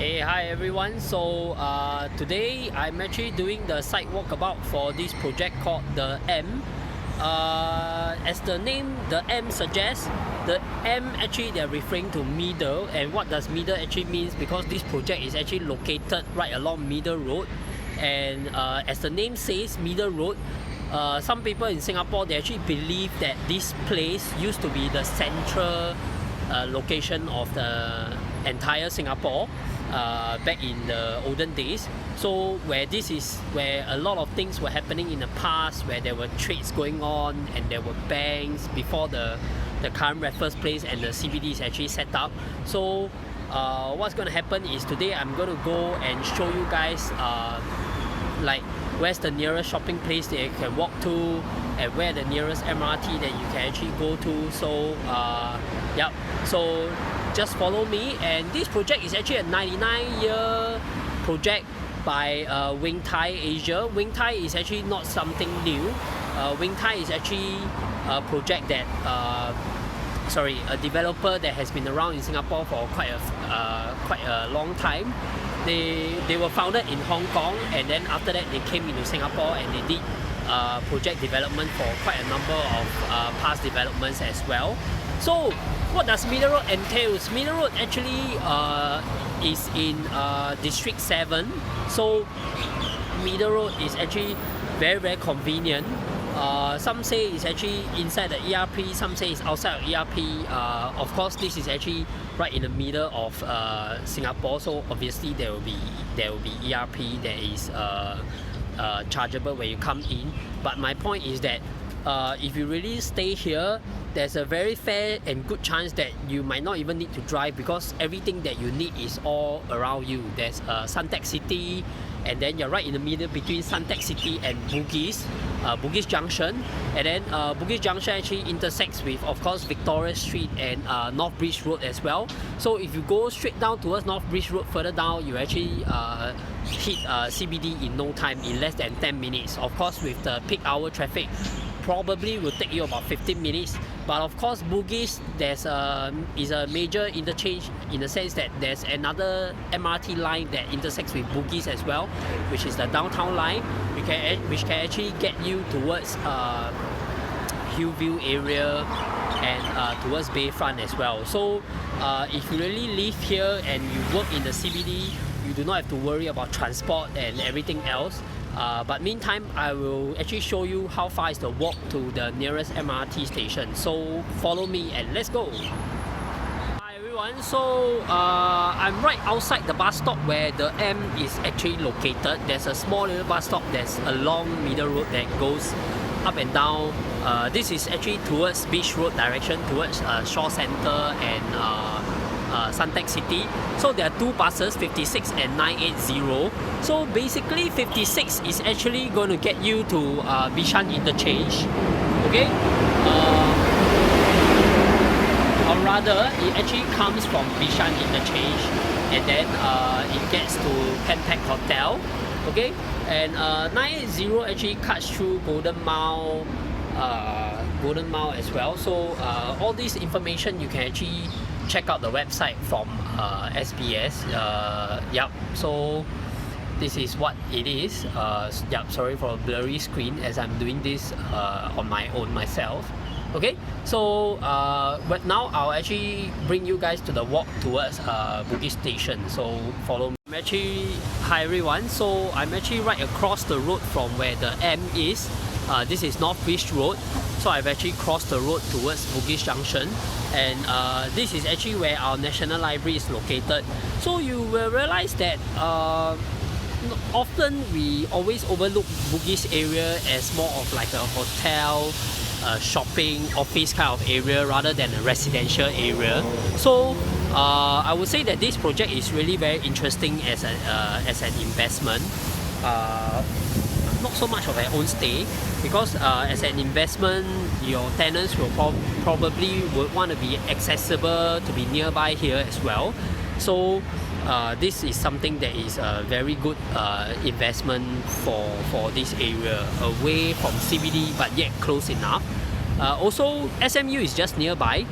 Hey, hi everyone. So today I'm actually doing the site walkabout for this project called the M. As the name, the M suggests, the M actually they're referring to middle. And what does middle actually means? Because this project is actually located right along Middle Road, and as the name says, Middle Road. Some people in Singapore, they actually believe that this place used to be the central location of the entire Singapore back in the olden days. So where this is where a lot of things were happening in the past, where there were trades going on and there were banks before the current Raffles Place and the CBD is actually set up. So what's going to happen is today I'm going to go and show you guys like where's the nearest shopping place that you can walk to, and where the nearest MRT that you can actually go to. So yep, so just follow me. And this project is actually a 99-year project by Wing Tai Asia. Wing Tai is actually not something new. Wing Tai is actually a project that a developer that has been around in Singapore for quite a long time. They were founded in Hong Kong, and then after that they came into Singapore and they did project development for quite a number of past developments as well. So what does Middle Road entails? Middle Road actually is in District 7. So Middle Road is actually very convenient. Some say it's actually inside the ERP, some say it's outside of ERP. Of course, this is actually right in the middle of Singapore, so obviously there will be ERP that is chargeable when you come in. But my point is that if you really stay here, there's a very fair and good chance that you might not even need to drive, because everything that you need is all around you. There's Suntec City, and then you're right in the middle between Suntec City and Bugis Junction, and then Bugis Junction actually intersects with, of course, Victoria Street and North Bridge Road as well. So if you go straight down towards North Bridge Road, further down, you actually hit CBD in no time, in less than 10 minutes. Of course, with the peak hour traffic, probably will take you about 15 minutes. But of course, Bugis is a major interchange, in the sense that there's another MRT line that intersects with Bugis as well, which is the downtown line, which can actually get you towards Hillview area and towards Bayfront as well. So if you really live here and you work in the CBD, you do not have to worry about transport and everything else. But meantime, I will actually show you how far is the walk to the nearest MRT station. So follow me and let's go. Hi everyone, so I'm right outside the bus stop where the M is actually located. There's a small little bus stop that's along Middle Road that goes up and down. This is actually towards Beach Road direction, towards Shaw Centre and Suntec City. So there are two buses, 56 and 980. So basically 56 is actually going to get you to Bishan Interchange, okay? Or rather, it actually comes from Bishan Interchange, and then it gets to Pentec Hotel, okay? And 980 actually cuts through Golden Mile as well. So all this information you can actually check out the website from SBS. Yep, so this is what it is. Yep, sorry for a blurry screen as I'm doing this on my own myself. Okay, so but now I'll actually bring you guys to the walk towards Bugis Station. So follow me. Hi everyone, so I'm actually right across the road from where the M is. This is North Beach Road. So I've actually crossed the road towards Bugis Junction, and this is actually where our National Library is located. So you will realize that often we always overlook Bugis area as more of like a hotel, shopping, office kind of area rather than a residential area. So I would say that this project is really very interesting as an investment. Not so much of an own stay, because as an investment, your tenants will probably would want to be accessible, to be nearby here as well. So this is something that is a very good investment for this area, away from CBD but yet close enough. Also, SMU is just nearby.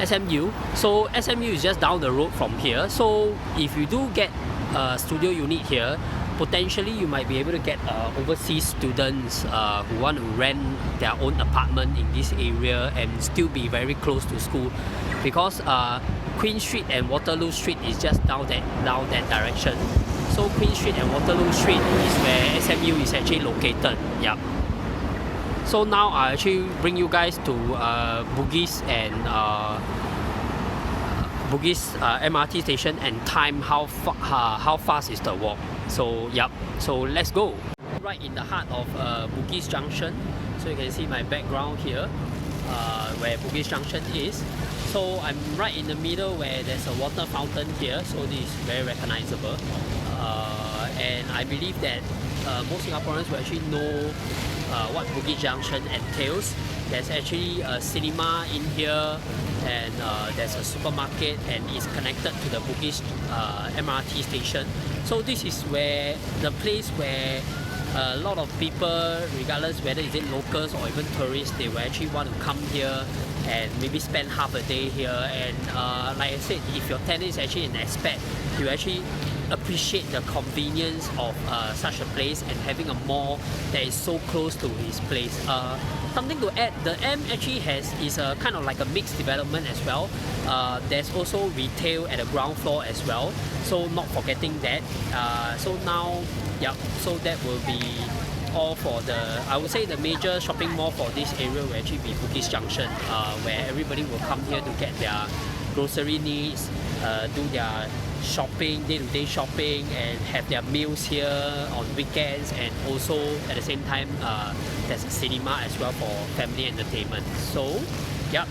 SMU. So SMU is just down the road from here. So if you do get a studio unit here, potentially you might be able to get overseas students who want to rent their own apartment in this area and still be very close to school, because Queen Street and Waterloo Street is just down that direction. So Queen Street and Waterloo Street is where SMU is actually located. Yeah. So now I actually bring you guys to Bugis and Bugis MRT station and time how fast is the walk. So yep, so let's go. Right in the heart of Bugis Junction. So you can see my background here, where Bugis Junction is. So I'm right in the middle where there's a water fountain here. So this is very recognizable. And I believe that most Singaporeans will actually know what Bugis Junction entails. There's actually a cinema in here, and there's a supermarket, and it's connected to the Bugis MRT station. So this is where the place where a lot of people, regardless whether is it locals or even tourists, they will actually want to come here and maybe spend half a day here. And like I said, if your tenant is actually an expat, you actually appreciate the convenience of such a place and having a mall that is so close to his place. Something to add, the M actually is a kind of like a mixed development as well. There's also retail at the ground floor as well, so not forgetting that. So now, yeah, so that will be all for the, I would say the major shopping mall for this area will actually be Bugis Junction, where everybody will come here to get their grocery needs, do their shopping, day-to-day shopping, and have their meals here on weekends. And also at the same time there's a cinema as well for family entertainment. So yeah.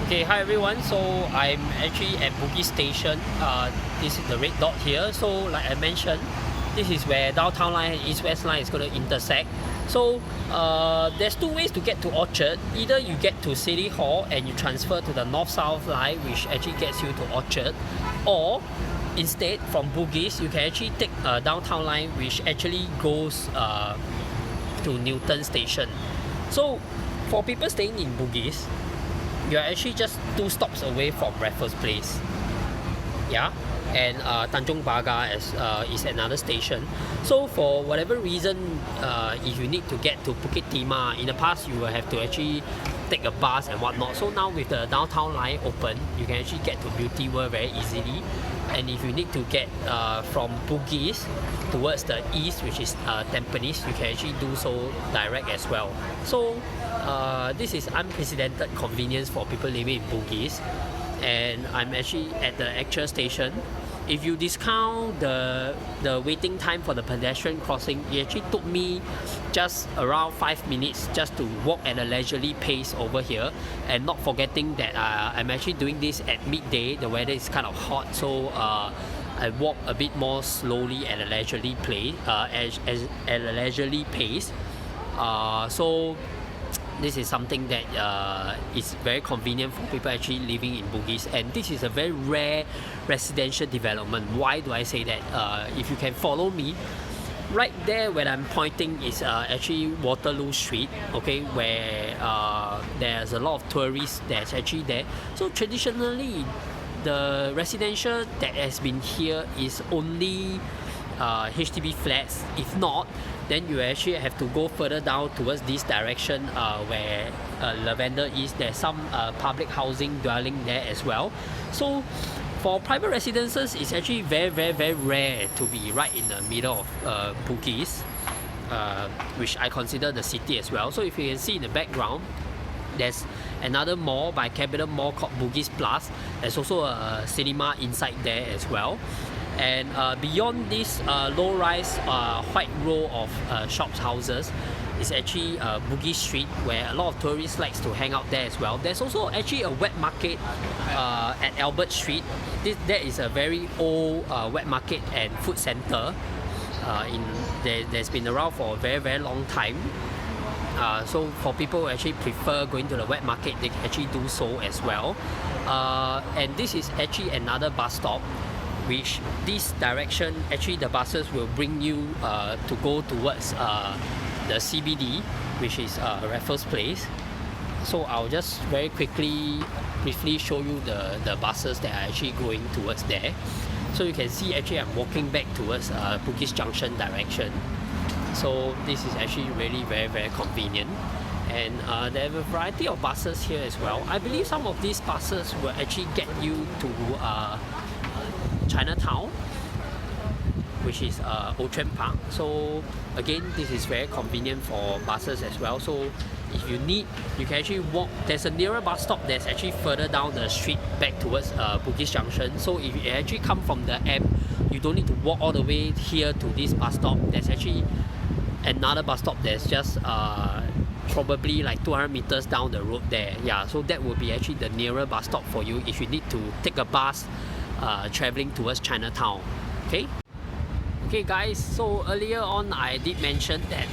Okay, hi everyone. So I'm actually at Bugis Station. This is the red dot here. So like I mentioned, this is where downtown line and east-west line is going to intersect. So there's two ways to get to Orchard. Either you get to City Hall and you transfer to the north-south line, which actually gets you to Orchard, or instead from Bugis you can actually take a downtown line which actually goes to Newton Station. So for people staying in Bugis, you're actually just 2 stops away from Raffles Place. Yeah. And Tanjong Pagar is another station. So for whatever reason, if you need to get to Bukit Timah, in the past you will have to actually take a bus and whatnot. So now with the downtown line open, you can actually get to Beauty World very easily. And if you need to get from Bugis towards the east, which is Tampines, you can actually do so direct as well. So this is unprecedented convenience for people living in Bugis. And I'm actually at the actual station. If you discount the waiting time for the pedestrian crossing, it actually took me just around 5 minutes just to walk at a leisurely pace over here. And not forgetting that I'm actually doing this at midday. The weather is kind of hot, so I walk a bit more slowly at a leisurely pace. So this is something that is very convenient for people actually living in Bugis, and this is a very rare residential development. Why do I say that? If you can follow me, right there where I'm pointing is actually Waterloo Street, okay, where there's a lot of tourists that's actually there. So traditionally, the residential that has been here is only HDB flats. If not, then you actually have to go further down towards this direction where Lavender is. There's some public housing dwelling there as well. So for private residences, it's actually very rare to be right in the middle of Bugis, which I consider the city as well. So if you can see in the background, there's another mall by Capital Mall called Bugis Plus. There's also a cinema inside there as well. And beyond this low-rise white row of shops, houses, is actually Bugis Street, where a lot of tourists likes to hang out there as well. There's also actually a wet market at Albert Street. That is a very old wet market and food center. There's been around for a very long time. So for people who actually prefer going to the wet market, they can actually do so as well. And this is actually another bus stop, which this direction, actually the buses will bring you to go towards the CBD, which is Raffles Place. so I'll just very briefly show you the buses that are actually going towards there. So you can see actually I'm walking back towards Bugis Junction direction. So this is actually really very convenient. And there are a variety of buses here as well. I believe some of these buses will actually get you to Chinatown, which is Ocean Park. So again, this is very convenient for buses as well. So if you need, you can actually walk. There's a nearer bus stop that's actually further down the street back towards Bugis Junction. So if you actually come from the M, you don't need to walk all the way here to this bus stop. There's actually another bus stop that's just probably like 200 meters down the road there. Yeah, so that will be actually the nearer bus stop for you if you need to take a bus traveling towards Chinatown. Okay. Okay guys, so earlier on I did mention that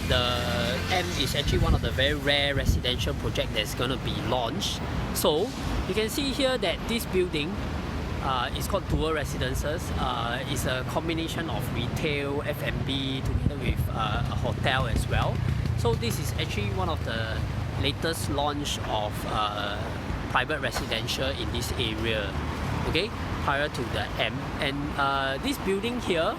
the M is actually one of the very rare residential projects that's going to be launched. So you can see here that this building is called Dual Residences. It's a combination of retail, F&B together with a hotel as well. So this is actually one of the latest launch of private residential in this area, okay, prior to the M. And this building here,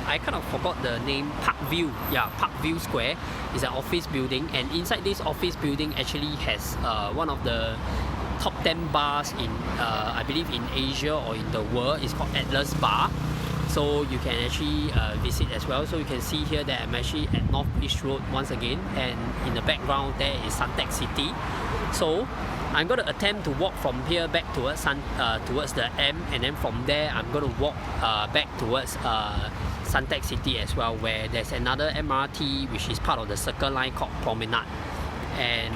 I kind of forgot the name, Parkview. Yeah, Parkview Square is an office building, and inside this office building actually has one of the top 10 bars in I believe in Asia or in the world. It's called Atlas Bar. So you can actually visit as well. So you can see here that I'm actually at North Beach Road once again, and in the background there is Suntec City. So I'm going to attempt to walk from here back towards the M, and then from there I'm going to walk back towards Suntec City as well, where there's another MRT which is part of the Circle Line called Promenade, and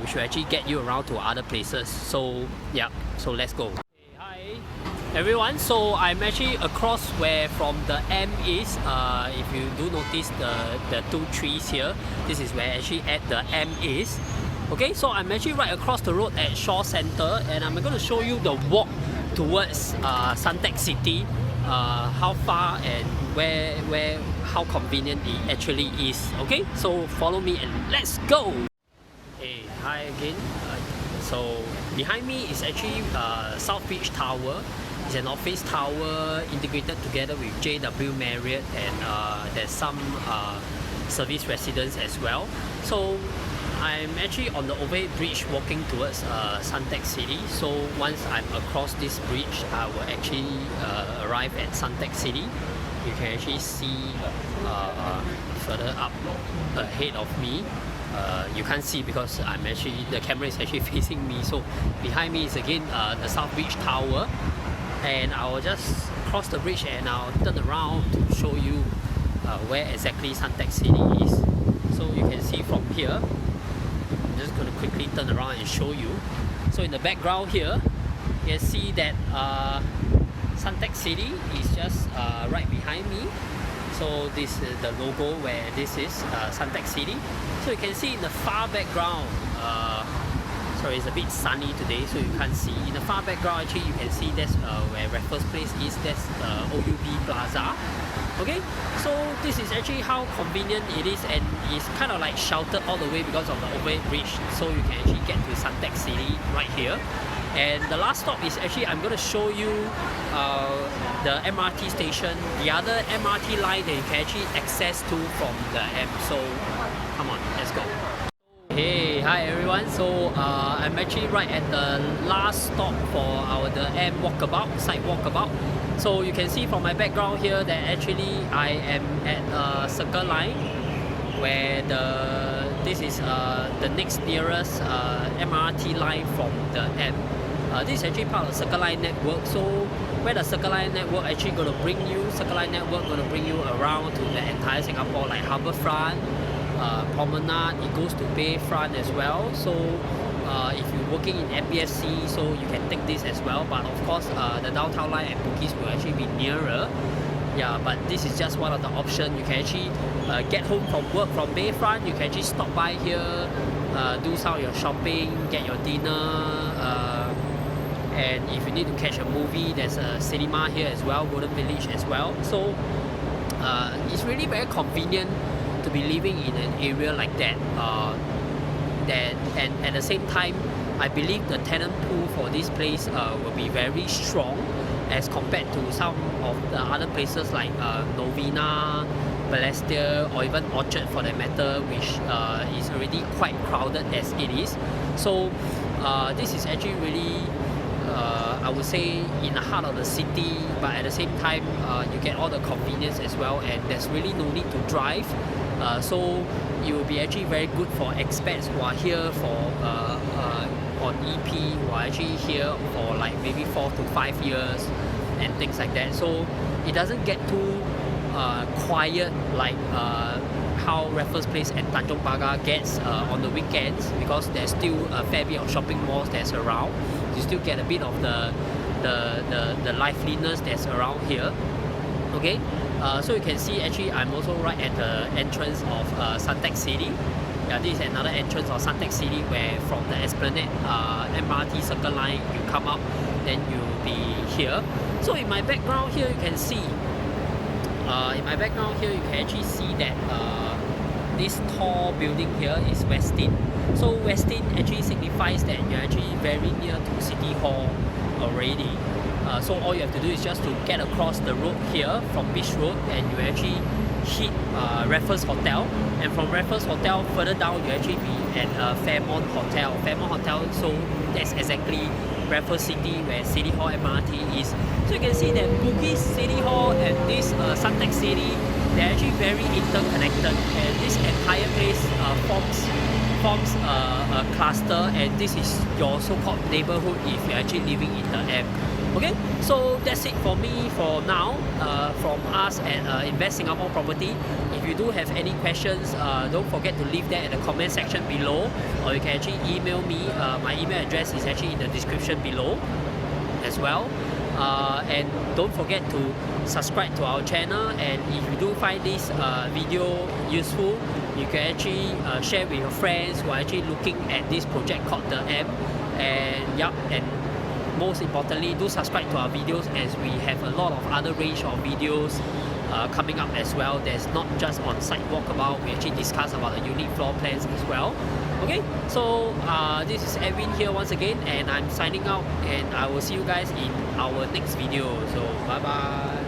which will actually get you around to other places. So yeah, so let's go. Hey, hi everyone, so I'm actually across where from the M is. If you do notice the two trees here, this is where actually at the M is. Okay, so I'm actually right across the road at Shaw Center, and I'm going to show you the walk towards Suntec City, how far and how convenient it actually is. Okay, so follow me and let's go. Hey, hi again. So behind me is actually South Beach Tower. It's an office tower integrated together with JW Marriott, and there's some service residents as well. So I'm actually on the overhead bridge walking towards Suntec City. So once I'm across this bridge, I will actually arrive at Suntec City. You can actually see further up ahead of me. You can't see because the camera is actually facing me. So behind me is again the South Beach Tower, and I will just cross the bridge and I'll turn around to show you where exactly Suntec City is. So you can see from here. I'm just going to quickly turn around and show you. So in the background here, you can see that Suntec City is just right behind me. So this is the logo where this is Suntec City. So you can see in the far background, sorry, it's a bit sunny today, so you can't see. In the far background, actually, you can see that's where Raffles Place is. That's OUB Plaza. Okay, so this is actually how convenient it is, and it's kind of like sheltered all the way because of the overhead bridge. So you can actually get to Suntec City right here. And the last stop is actually, I'm going to show you the MRT station, the other MRT line that you can actually access to from the M. So come on, let's go. Hey, hi everyone. So I'm actually right at the last stop for the M Walkabout, side Walkabout. So you can see from my background here that actually I am at Circle Line, where this is the next nearest MRT line from the M. This is actually part of the Circle Line network. So where the Circle Line network actually going to bring you, Circle Line network going to bring you around to the entire Singapore, like Harbourfront, Promenade. It goes to Bayfront as well. So if you're working in MBFC, so you can take this as well. But of course, the downtown line and Bugis will actually be nearer. Yeah, but this is just one of the options. You can actually get home from work from Bayfront. You can actually stop by here, do some of your shopping, get your dinner. And if you need to catch a movie, there's a cinema here as well, Golden Village as well. So it's really very convenient to to be living in an area like that. And at the same time, I believe the tenant pool for this place will be very strong as compared to some of the other places like Novena, Balestier, or even Orchard for that matter, which is already quite crowded as it is. So this is actually really, I would say, in the heart of the city, but at the same time you get all the convenience as well, and there's really no need to drive. So it will be actually very good for expats who are here for on EP, who are actually here for like maybe 4 to 5 years and things like that. So it doesn't get too quiet like how Raffles Place and Tanjong Pagar gets on the weekends, because there's still a fair bit of shopping malls that's around. You still get a bit of the liveliness that's around here. Okay, so you can see actually I'm also right at the entrance of Suntec City. Yeah, this is another entrance of Suntec City, where from the Esplanade MRT Circle Line you come up, then you'll be here. So in my background here you can see, actually see that this tall building here is Westin. So Westin actually signifies that you're actually very near to City Hall already. So all you have to do is just to get across the road here from Beach Road, and you actually hit Raffles Hotel, and from Raffles Hotel further down you actually be at Fairmont Hotel. So that's exactly Raffles City, where City Hall MRT is. So you can see that Bugis, City Hall, and this Suntec City, they're actually very interconnected, and this entire place forms a cluster, and this is your so-called neighborhood if you're actually living in the M. Okay, so that's it for me for now, from us at Invest Singapore Property. If you do have any questions, don't forget to leave that in the comment section below, or you can actually email me. My email address is actually in the description below as well. And don't forget to subscribe to our channel, and if you do find this video useful, you can actually share with your friends who are actually looking at this project called the M. And most importantly, do subscribe to our videos, as we have a lot of other range of videos coming up as well. There's not just on site walkabout, we actually discuss about the unique floor plans as well. Okay, so this is Edwin here once again, and I'm signing out, and I will see you guys in our next video. So bye bye.